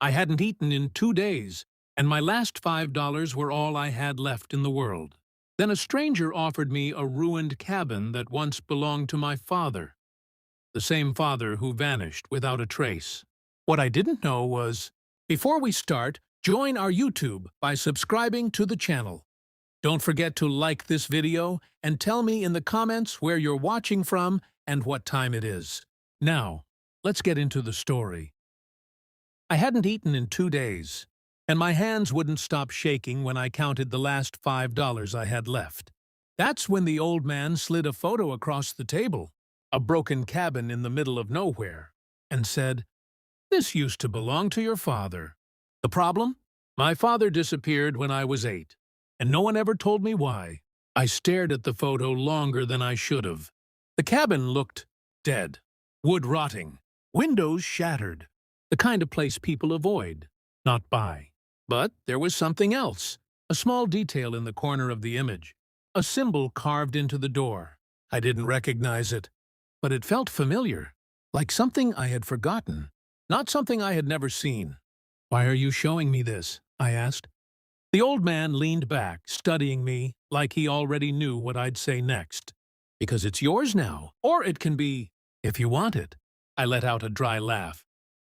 I hadn't eaten in 2 days, and my last $5 were all I had left in the world. Then a stranger offered me a ruined cabin that once belonged to my father, the same father who vanished without a trace. What I didn't know was, before we start, join our YouTube by subscribing to the channel. Don't forget to like this video and tell me in the comments where you're watching from and what time it is. Now, let's get into the story. I hadn't eaten in 2 days, and my hands wouldn't stop shaking when I counted the last $5 I had left. That's when the old man slid a photo across the table, a broken cabin in the middle of nowhere, and said, "This used to belong to your father." The problem? My father disappeared when I was 8, and no one ever told me why. I stared at the photo longer than I should have. The cabin looked dead, wood rotting, windows shattered, the kind of place people avoid, not buy. But there was something else, a small detail in the corner of the image, a symbol carved into the door. I didn't recognize it, but it felt familiar, like something I had forgotten, not something I had never seen. "Why are you showing me this?" I asked. The old man leaned back, studying me like he already knew what I'd say next. "Because it's yours now, or it can be, if you want it." I let out a dry laugh.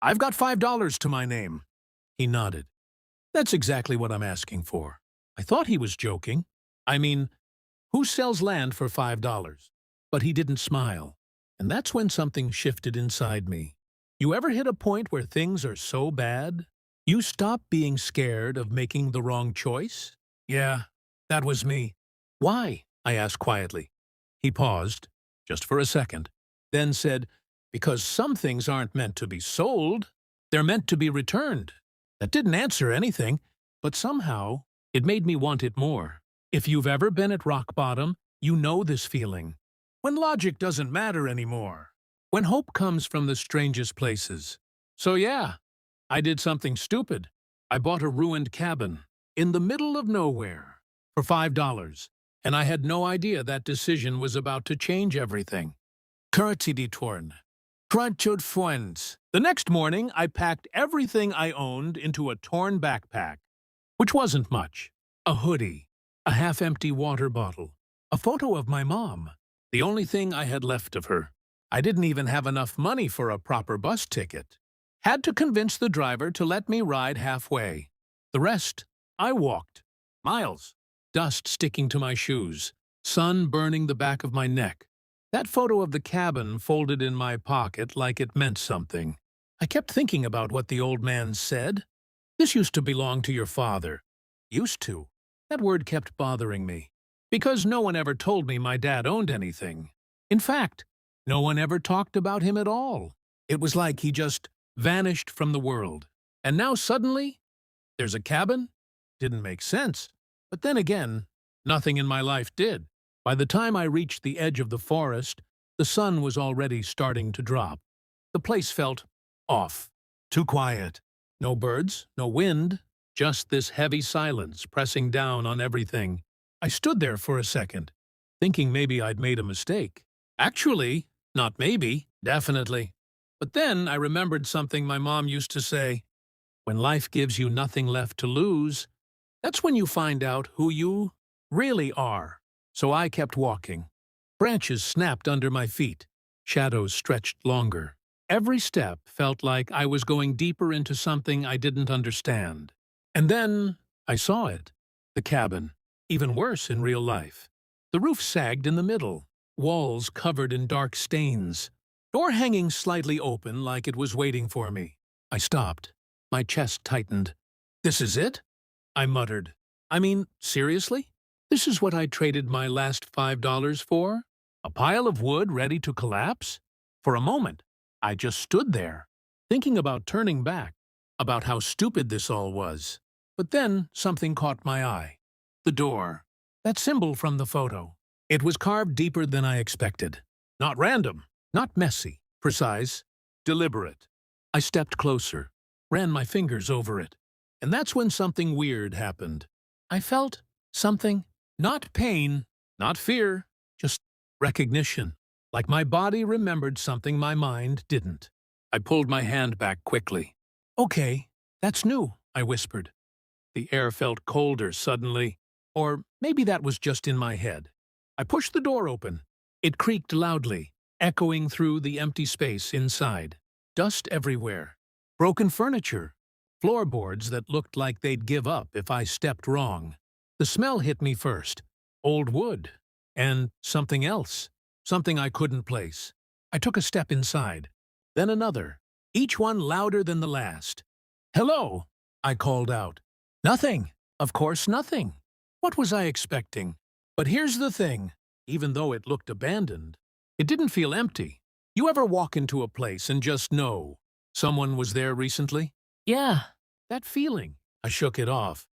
"I've got $5 to my name." He nodded. "That's exactly what I'm asking for." I thought he was joking. I mean, who sells land for $5? But he didn't smile. And that's when something shifted inside me. You ever hit a point where things are so bad, you stop being scared of making the wrong choice? Yeah, that was me. "Why?" I asked quietly. He paused, just for a second, then said, "Because some things aren't meant to be sold. They're meant to be returned." That didn't answer anything, but somehow it made me want it more. If you've ever been at rock bottom, you know this feeling. When logic doesn't matter anymore. When hope comes from the strangest places. So yeah, I did something stupid. I bought a ruined cabin in the middle of nowhere for $5, and I had no idea that decision was about to change everything. Curti di torn. Crunchod friends. The next morning, I packed everything I owned into a torn backpack, which wasn't much. A hoodie, a half-empty water bottle, a photo of my mom, the only thing I had left of her. I didn't even have enough money for a proper bus ticket. Had to convince the driver to let me ride halfway. The rest, I walked. Miles. Dust sticking to my shoes, sun burning the back of my neck. That photo of the cabin folded in my pocket like it meant something. I kept thinking about what the old man said. "This used to belong to your father." Used to. That word kept bothering me. Because no one ever told me my dad owned anything. In fact, no one ever talked about him at all. It was like he just vanished from the world. And now suddenly, there's a cabin? Didn't make sense. But then again, nothing in my life did. By the time I reached the edge of the forest, the sun was already starting to drop. The place felt off. Too quiet. No birds, no wind, just this heavy silence pressing down on everything. I stood there for a second, thinking maybe I'd made a mistake. Actually, not maybe, definitely. But then I remembered something my mom used to say. When life gives you nothing left to lose, that's when you find out who you really are. So I kept walking. Branches snapped under my feet. Shadows stretched longer. Every step felt like I was going deeper into something I didn't understand. And then I saw it. The cabin. Even worse in real life. The roof sagged in the middle. Walls covered in dark stains. Door hanging slightly open like it was waiting for me. I stopped. My chest tightened. "This is it?" I muttered. "I mean, seriously? This is what I traded my last $5 for? A pile of wood ready to collapse?" For a moment, I just stood there, thinking about turning back, about how stupid this all was. But then something caught my eye. The door. That symbol from the photo. It was carved deeper than I expected. Not random, not messy, precise, deliberate. I stepped closer, ran my fingers over it. And that's when something weird happened. I felt something. Not pain, not fear, just recognition. Like my body remembered something my mind didn't. I pulled my hand back quickly. "Okay," That's new, I whispered. The air felt colder suddenly, or maybe that was just in my head. I pushed the door open. It creaked loudly, echoing through the empty space inside. Dust everywhere. Broken furniture. Floorboards that looked like they'd give up if I stepped wrong. The smell hit me first. Old wood. And something else. Something I couldn't place. I took a step inside. Then another. Each one louder than the last. "Hello," I called out. Nothing. Of course, nothing. What was I expecting? But here's the thing. Even though it looked abandoned, it didn't feel empty. You ever walk into a place and just know someone was there recently? Yeah, that feeling. I shook it off.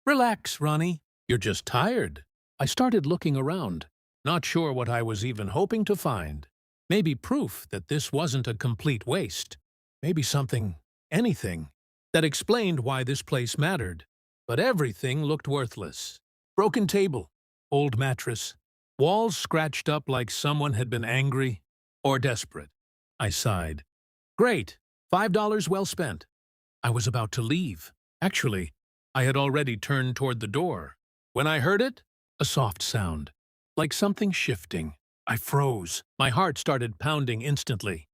Relax, Ronnie. You're just tired. I started looking around, not sure what I was even hoping to find. Maybe proof that this wasn't a complete waste. Maybe something, anything, that explained why this place mattered. But everything looked worthless. Broken table, old mattress, walls scratched up like someone had been angry or desperate. I sighed. Great, $5 well spent. I was about to leave. Actually, I had already turned toward the door. When I heard it, a soft sound, like something shifting. I froze. My heart started pounding instantly.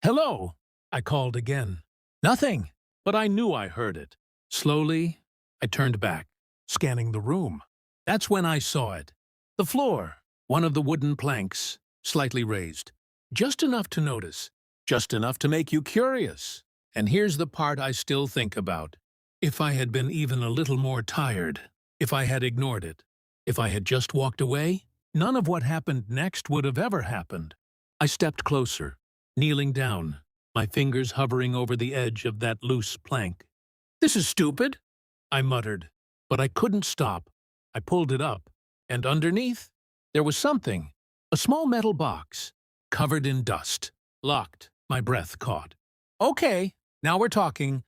"Hello," I called again. Nothing, but I knew I heard it. Slowly, I turned back, scanning the room. That's when I saw it. The floor, one of the wooden planks, slightly raised. Just enough to notice. Just enough to make you curious. And here's the part I still think about. If I had been even a little more tired, if I had ignored it, if I had just walked away, none of what happened next would have ever happened. I stepped closer, kneeling down, my fingers hovering over the edge of that loose plank. "This is stupid," I muttered, but I couldn't stop. I pulled it up, and underneath, there was something, a small metal box, covered in dust, locked. My breath caught. "Okay, now we're talking."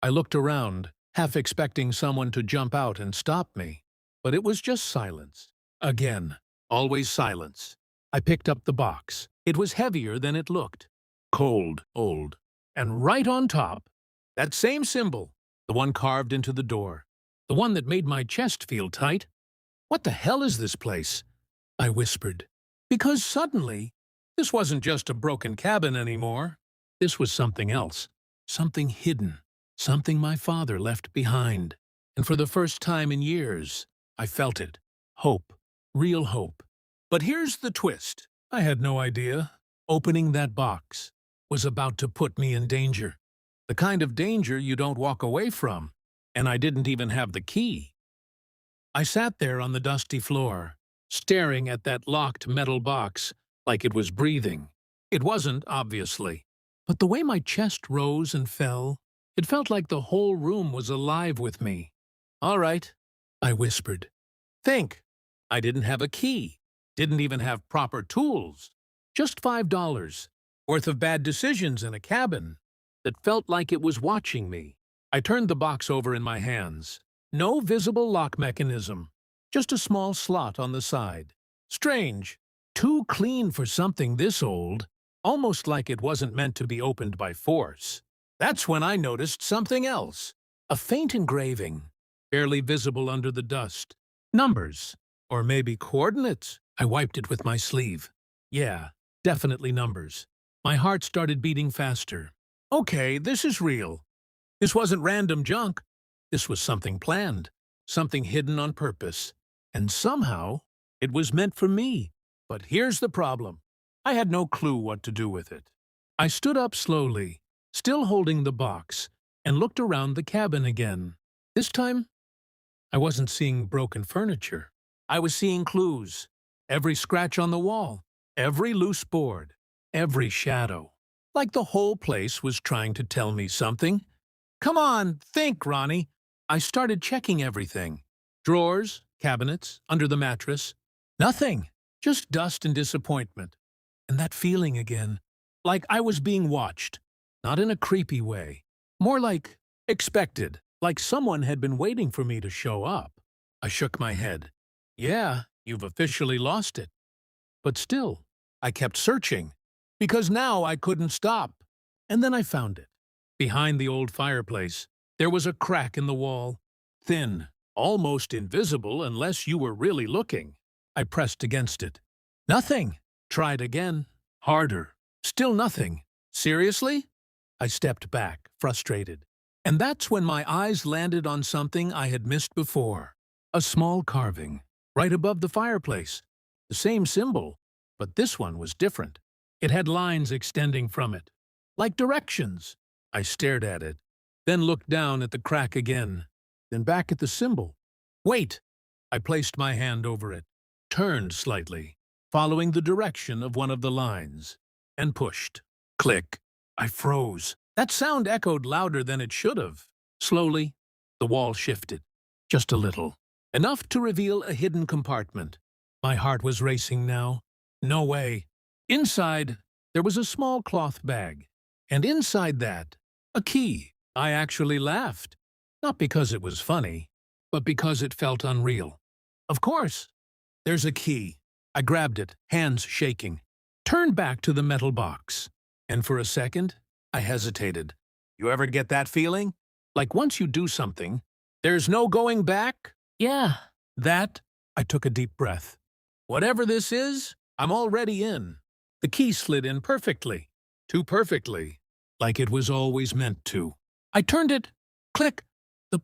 I looked around, half expecting someone to jump out and stop me, but it was just silence. Again, always silence. I picked up the box. It was heavier than it looked. Cold, old, and right on top, that same symbol, the one carved into the door, the one that made my chest feel tight. "What the hell is this place?" I whispered. Because suddenly, this wasn't just a broken cabin anymore. This was something else, something hidden, something my father left behind. And for the first time in years, I felt it. Hope. Real hope. But here's the twist. I had no idea. Opening that box was about to put me in danger. The kind of danger you don't walk away from. And I didn't even have the key. I sat there on the dusty floor, staring at that locked metal box like it was breathing. It wasn't, obviously. But the way my chest rose and fell, it felt like the whole room was alive with me. "All right," I whispered. "Think." I didn't have a key. Didn't even have proper tools. Just $5, worth of bad decisions in a cabin that felt like it was watching me. I turned the box over in my hands. No visible lock mechanism. Just a small slot on the side. Strange. Too clean for something this old. Almost like it wasn't meant to be opened by force. That's when I noticed something else. A faint engraving, barely visible under the dust. Numbers. Or maybe coordinates. I wiped it with my sleeve. Yeah, definitely numbers. My heart started beating faster. Okay, this is real. This wasn't random junk. This was something planned, something hidden on purpose. And somehow, it was meant for me. But here's the problem. I had no clue what to do with it. I stood up slowly, still holding the box, and looked around the cabin again. This time, I wasn't seeing broken furniture. I was seeing clues. Every scratch on the wall, every loose board, every shadow. Like the whole place was trying to tell me something. Come on, think, Ronnie. I started checking everything. Drawers, cabinets, under the mattress. Nothing. Just dust and disappointment. And that feeling again. Like I was being watched. Not in a creepy way. More like expected. Like someone had been waiting for me to show up. I shook my head. Yeah, you've officially lost it. But still, I kept searching. Because now I couldn't stop. And then I found it. Behind the old fireplace, there was a crack in the wall. Thin, almost invisible unless you were really looking. I pressed against it. Nothing. Tried again. Harder. Still nothing. Seriously? I stepped back, frustrated. And that's when my eyes landed on something I had missed before. A small carving, right above the fireplace. The same symbol, but this one was different. It had lines extending from it, like directions. I stared at it, then looked down at the crack again, then back at the symbol. Wait! I placed my hand over it, turned slightly, following the direction of one of the lines, and pushed. Click. I froze. That sound echoed louder than it should have. Slowly, the wall shifted, just a little, enough to reveal a hidden compartment. My heart was racing now. No way. Inside, there was a small cloth bag, and inside that, a key. I actually laughed, not because it was funny, but because it felt unreal. Of course, there's a key. I grabbed it, hands shaking, turned back to the metal box, and for a second, I hesitated. You ever get that feeling? Like once you do something, there's no going back? Yeah. That, I took a deep breath. Whatever this is, I'm already in. The key slid in perfectly. Too perfectly. Like it was always meant to. I turned it. Click. The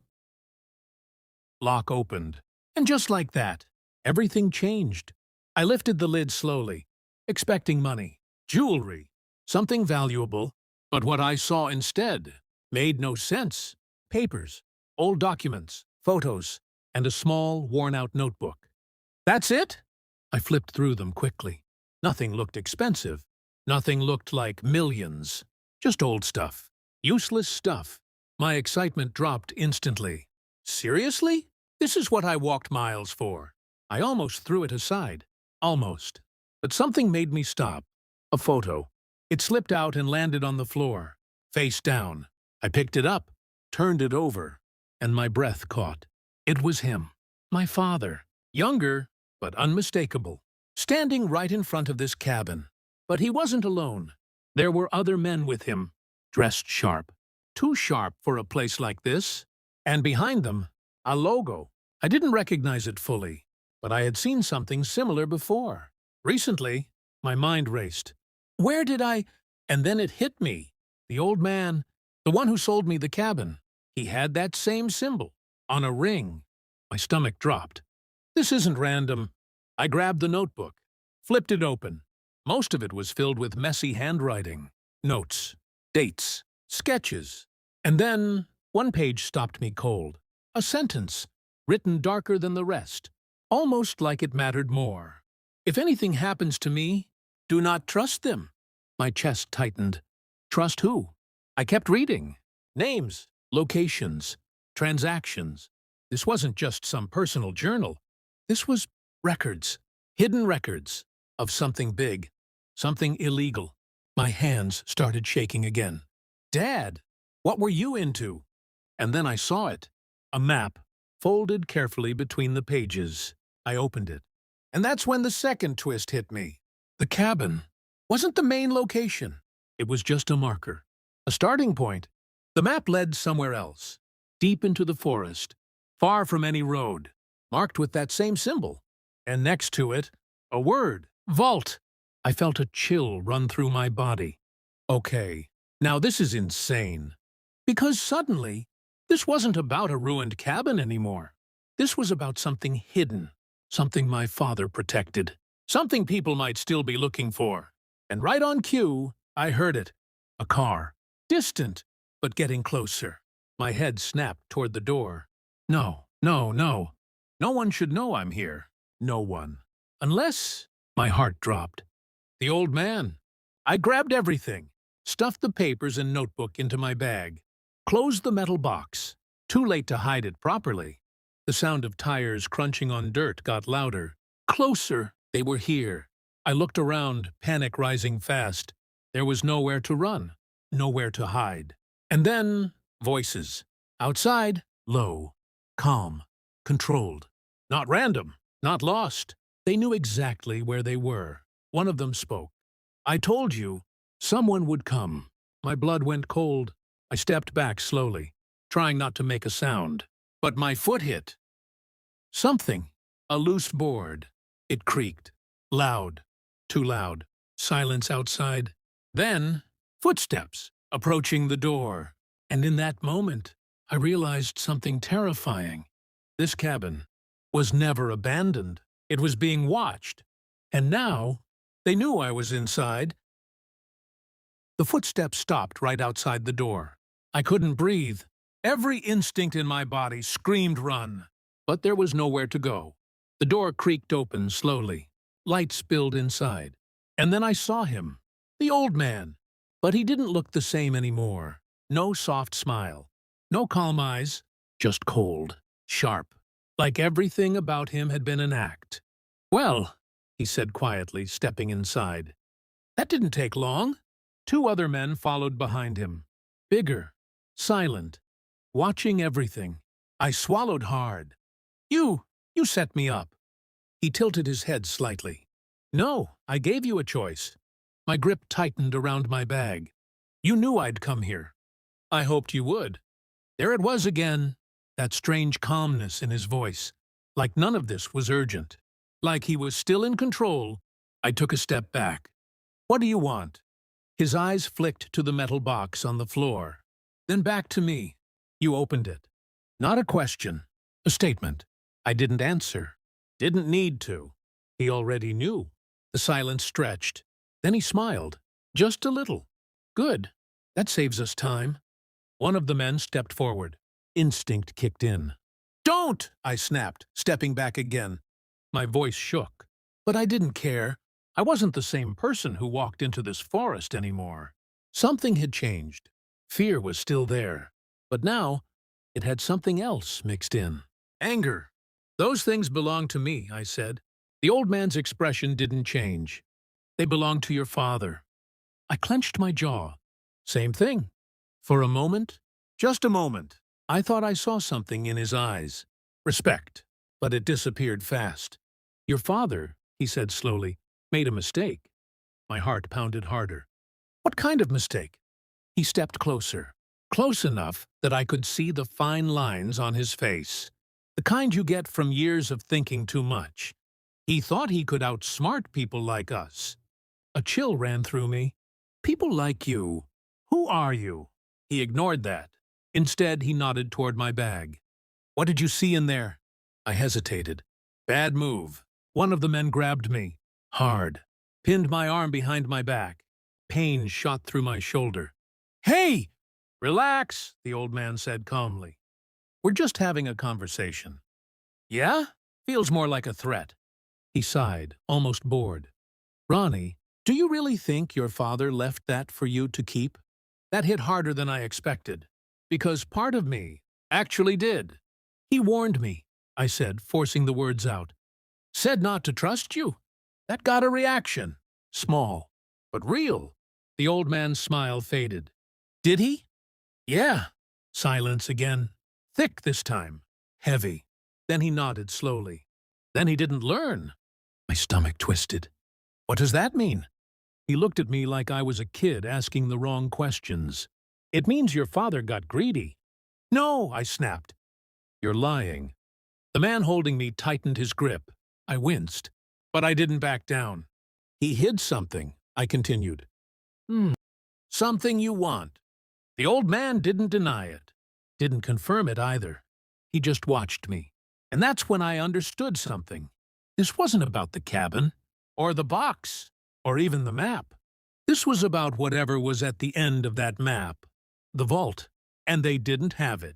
lock opened. And just like that, everything changed. I lifted the lid slowly, expecting money, jewelry, something valuable. But what I saw instead made no sense. Papers, old documents, photos, and a small, worn-out notebook. That's it? I flipped through them quickly. Nothing looked expensive. Nothing looked like millions. Just old stuff. Useless stuff. My excitement dropped instantly. Seriously? This is what I walked miles for. I almost threw it aside. Almost. But something made me stop. A photo. It slipped out and landed on the floor, face down. I picked it up, turned it over, and my breath caught. It was him. My father. Younger, but unmistakable. Standing right in front of this cabin. But he wasn't alone. There were other men with him, dressed sharp. Too sharp for a place like this. And behind them, a logo. I didn't recognize it fully, but I had seen something similar before. Recently, my mind raced. Where did I? And then it hit me. The old man, the one who sold me the cabin, he had that same symbol, on a ring. My stomach dropped. This isn't random. I grabbed the notebook, flipped it open. Most of it was filled with messy handwriting, notes, dates, sketches. And then one page stopped me cold. A sentence, written darker than the rest, almost like it mattered more. If anything happens to me, do not trust them. My chest tightened. Trust who? I kept reading. Names, locations, transactions. This wasn't just some personal journal. This was records, hidden records, of something big, something illegal. My hands started shaking again. Dad, what were you into? And then I saw it. A map, folded carefully between the pages. I opened it. And that's when the second twist hit me. The cabin wasn't the main location. It was just a marker, a starting point. The map led somewhere else, deep into the forest, far from any road, marked with that same symbol. And next to it, a word, vault. I felt a chill run through my body. Okay, now this is insane. Because suddenly, this wasn't about a ruined cabin anymore. This was about something hidden, something my father protected. Something people might still be looking for. And right on cue, I heard it. A car. Distant, but getting closer. My head snapped toward the door. No, no, no. No one should know I'm here. No one. Unless... My heart dropped. The old man. I grabbed everything, stuffed the papers and notebook into my bag, closed the metal box. Too late to hide it properly. The sound of tires crunching on dirt got louder. Closer. They were here. I looked around, panic rising fast. There was nowhere to run, nowhere to hide. And then, voices. Outside, low, calm, controlled. Not random, not lost. They knew exactly where they were. One of them spoke. I told you, someone would come. My blood went cold. I stepped back slowly, trying not to make a sound. But my foot hit something, a loose board. It creaked. Loud. Too loud. Silence outside. Then, footsteps approaching the door. And in that moment, I realized something terrifying. This cabin was never abandoned. It was being watched. And now, they knew I was inside. The footsteps stopped right outside the door. I couldn't breathe. Every instinct in my body screamed run. But there was nowhere to go. The door creaked open slowly. Light spilled inside. And then I saw him. The old man. But he didn't look the same anymore. No soft smile. No calm eyes. Just cold. Sharp. Like everything about him had been an act. "Well," he said quietly, stepping inside. That didn't take long. 2 other men followed behind him. Bigger. Silent. Watching everything. I swallowed hard. You set me up." He tilted his head slightly. "No, I gave you a choice." My grip tightened around my bag. "You knew I'd come here. I hoped you would." There it was again, that strange calmness in his voice, like none of this was urgent. Like he was still in control. I took a step back. "What do you want?" His eyes flicked to the metal box on the floor. Then back to me. "You opened it." Not a question. A statement. I didn't answer. Didn't need to. He already knew. The silence stretched. Then he smiled. Just a little. "Good. That saves us time." One of the men stepped forward. Instinct kicked in. "Don't!" I snapped, stepping back again. My voice shook. But I didn't care. I wasn't the same person who walked into this forest anymore. Something had changed. Fear was still there. But now, it had something else mixed in. Anger. "Those things belong to me," I said. The old man's expression didn't change. "They belong to your father." I clenched my jaw. Same thing. For a moment, just a moment, I thought I saw something in his eyes. Respect. But it disappeared fast. "Your father," he said slowly, "made a mistake." My heart pounded harder. "What kind of mistake?" He stepped closer. Close enough that I could see the fine lines on his face. The kind you get from years of thinking too much. He thought he could outsmart people like us. A chill ran through me. "People like you. Who are you?" He ignored that. Instead, he nodded toward my bag. "What did you see in there?" I hesitated. Bad move. One of the men grabbed me. Hard. Pinned my arm behind my back. Pain shot through my shoulder. "Hey!" "Relax," the old man said calmly. "We're just having a conversation." "Yeah? Feels more like a threat." He sighed, almost bored. "Ronnie, do you really think your father left that for you to keep?" That hit harder than I expected. Because part of me actually did. "He warned me," I said, forcing the words out. "Said not to trust you." That got a reaction. Small, but real. The old man's smile faded. "Did he?" "Yeah." Silence again. Thick this time. Heavy. Then he nodded slowly. "Then he didn't learn." My stomach twisted. "What does that mean?" He looked at me like I was a kid asking the wrong questions. "It means your father got greedy." "No," I snapped. "You're lying." The man holding me tightened his grip. I winced, but I didn't back down. "He hid something," I continued. "Something you want." The old man didn't deny it. Didn't confirm it either. He just watched me. And that's when I understood something. This wasn't about the cabin, or the box, or even the map. This was about whatever was at the end of that map. The vault. And they didn't have it.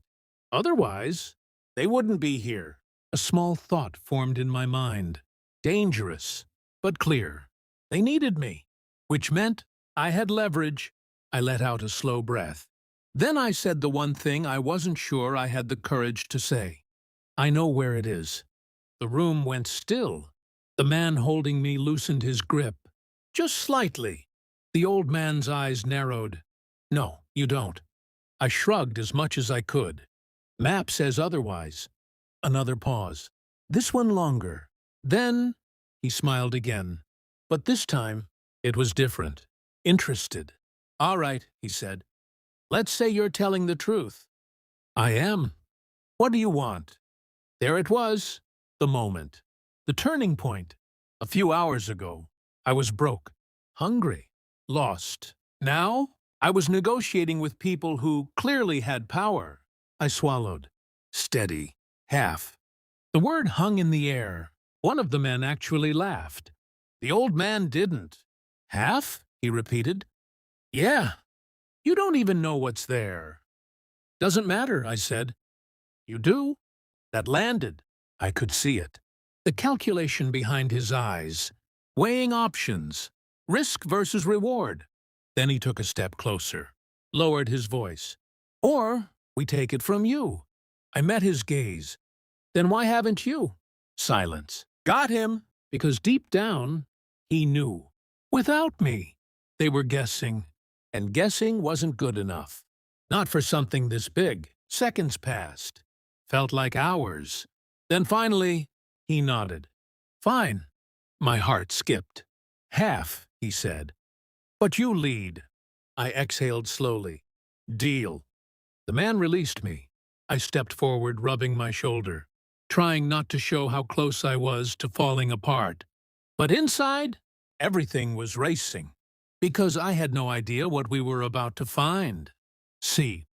Otherwise, they wouldn't be here. A small thought formed in my mind. Dangerous, but clear. They needed me, which meant I had leverage. I let out a slow breath. Then I said the one thing I wasn't sure I had the courage to say. "I know where it is." The room went still. The man holding me loosened his grip. Just slightly. The old man's eyes narrowed. "No, you don't." I shrugged as much as I could. "Map says otherwise." Another pause. This one longer. Then he smiled again. But this time, it was different. Interested. "All right," he said. Let's say you're telling the truth. I am. What do you want? There it was, the moment, the turning point. A few hours ago, I was broke, hungry, lost. Now, I was negotiating with people who clearly had power. I swallowed. Steady. Half. The word hung in the air. One of the men actually laughed. The old man didn't. Half? He repeated. Yeah. You don't even know what's there. Doesn't matter, I said. You do? That landed. I could see it. The calculation behind his eyes, weighing options, risk versus reward. Then he took a step closer, lowered his voice. Or we take it from you. I met his gaze. Then why haven't you? Silence. Got him, because deep down, he knew. Without me, they were guessing, and guessing wasn't good enough. Not for something this big. Seconds passed. Felt like hours. Then finally, he nodded. Fine. My heart skipped. Half, he said. But you lead. I exhaled slowly. Deal. The man released me. I stepped forward, rubbing my shoulder, trying not to show how close I was to falling apart. But inside, everything was racing, because I had no idea what we were about to find. See.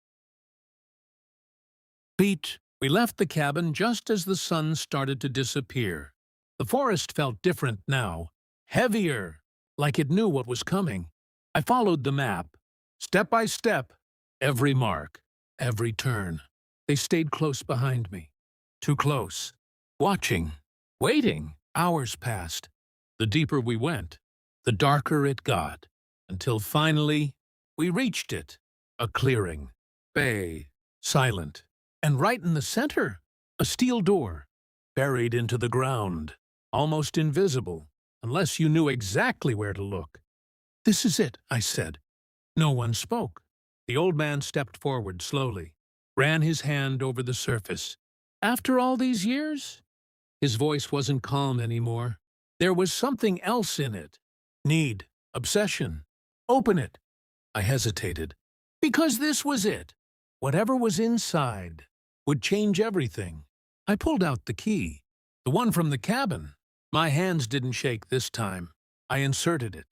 Pete, we left the cabin just as the sun started to disappear. The forest felt different now, heavier, like it knew what was coming. I followed the map, step by step, every mark, every turn. They stayed close behind me, too close, watching, waiting. Hours passed. The deeper we went, the darker it got, until finally we reached it, a clearing, bay, silent. And right in the center, a steel door, buried into the ground, almost invisible, unless you knew exactly where to look. This is it, I said. No one spoke. The old man stepped forward slowly, ran his hand over the surface. After all these years? His voice wasn't calm anymore. There was something else in it. Need, obsession. Open it. I hesitated. Because this was it. Whatever was inside would change everything. I pulled out the key, the one from the cabin. My hands didn't shake this time. I inserted it,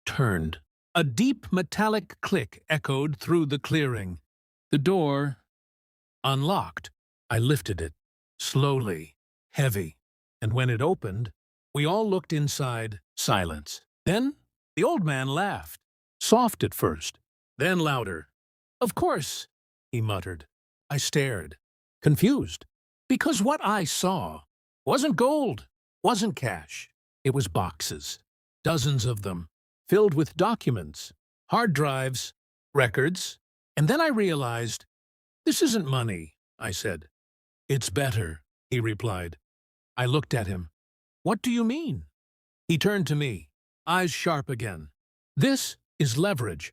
turned. A deep metallic click echoed through the clearing. The door unlocked. I lifted it, slowly, heavy, and when it opened, we all looked inside, silence. Then the old man laughed, soft at first, then louder. Of course, he muttered. I stared, confused, because what I saw wasn't gold, wasn't cash. It was boxes, dozens of them, filled with documents, hard drives, records. And then I realized, this isn't money, I said. It's better, he replied. I looked at him. What do you mean? He turned to me, eyes sharp again. This is leverage.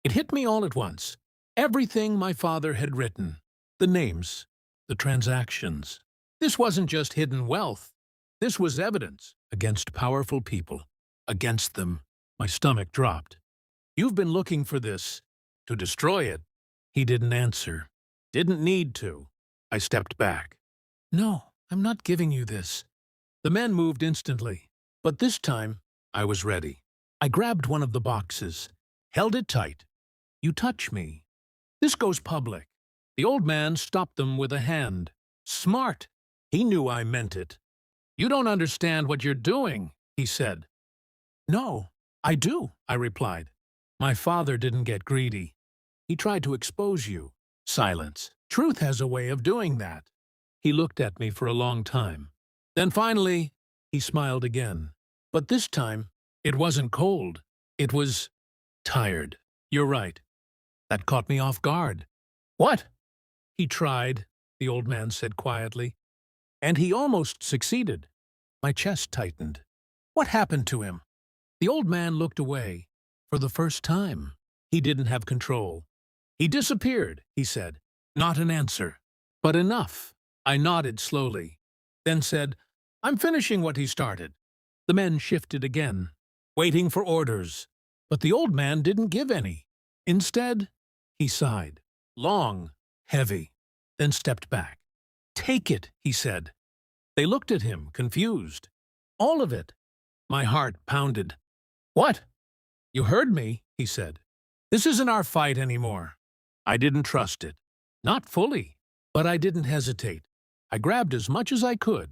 It hit me all at once. Everything my father had written, the names, the transactions. This wasn't just hidden wealth. This was evidence against powerful people. Against them, my stomach dropped. You've been looking for this, to destroy it. He didn't answer. Didn't need to. I stepped back. No, I'm not giving you this. The man moved instantly, but this time I was ready. I grabbed one of the boxes, held it tight. You touch me. This goes public. The old man stopped them with a hand. Smart. He knew I meant it. You don't understand what you're doing, he said. No, I do, I replied. My father didn't get greedy. He tried to expose you. Silence. Truth has a way of doing that. He looked at me for a long time. Then finally, he smiled again. But this time, it wasn't cold. It was tired. You're right. That caught me off guard. What? He tried, the old man said quietly. And he almost succeeded. My chest tightened. What happened to him? The old man looked away. For the first time, he didn't have control. He disappeared, he said. Not an answer. But enough. I nodded slowly. Then said, I'm finishing what he started. The men shifted again, waiting for orders. But the old man didn't give any. Instead, he sighed. Long, heavy, then stepped back. Take it, he said. They looked at him, confused. All of it. My heart pounded. What? You heard me, he said. This isn't our fight anymore. I didn't trust it. Not fully, but I didn't hesitate. I grabbed as much as I could,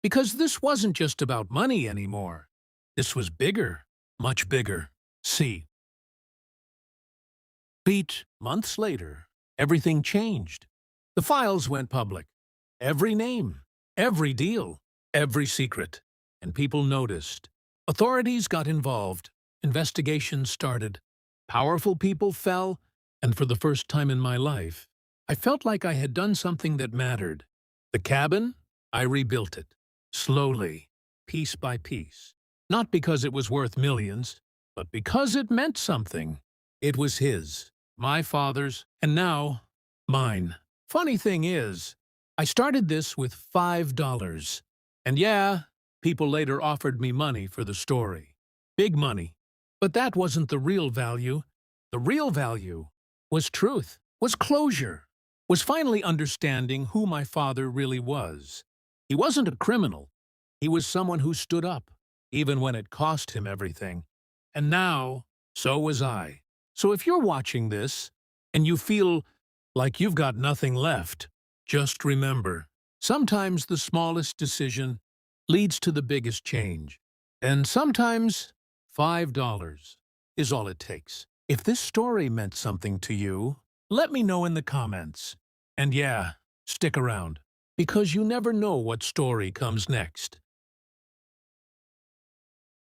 because this wasn't just about money anymore. This was bigger, much bigger. See. Pete, months later, everything changed. The files went public. Every name, every deal, every secret. And people noticed. Authorities got involved. Investigations started. Powerful people fell, and for the first time in my life, I felt like I had done something that mattered. The cabin, I rebuilt it. Slowly, piece by piece. Not because it was worth millions, but because it meant something. It was his, my father's, and now, mine. Funny thing is, I started this with $5. And yeah, people later offered me money for the story. Big money. But that wasn't the real value. The real value was truth, was closure, was finally understanding who my father really was. He wasn't a criminal. He was someone who stood up, even when it cost him everything. And now, so was I. So if you're watching this, and you feel like you've got nothing left, just remember, sometimes the smallest decision leads to the biggest change. And sometimes $5 is all it takes. If this story meant something to you, let me know in the comments. And yeah, stick around, because you never know what story comes next.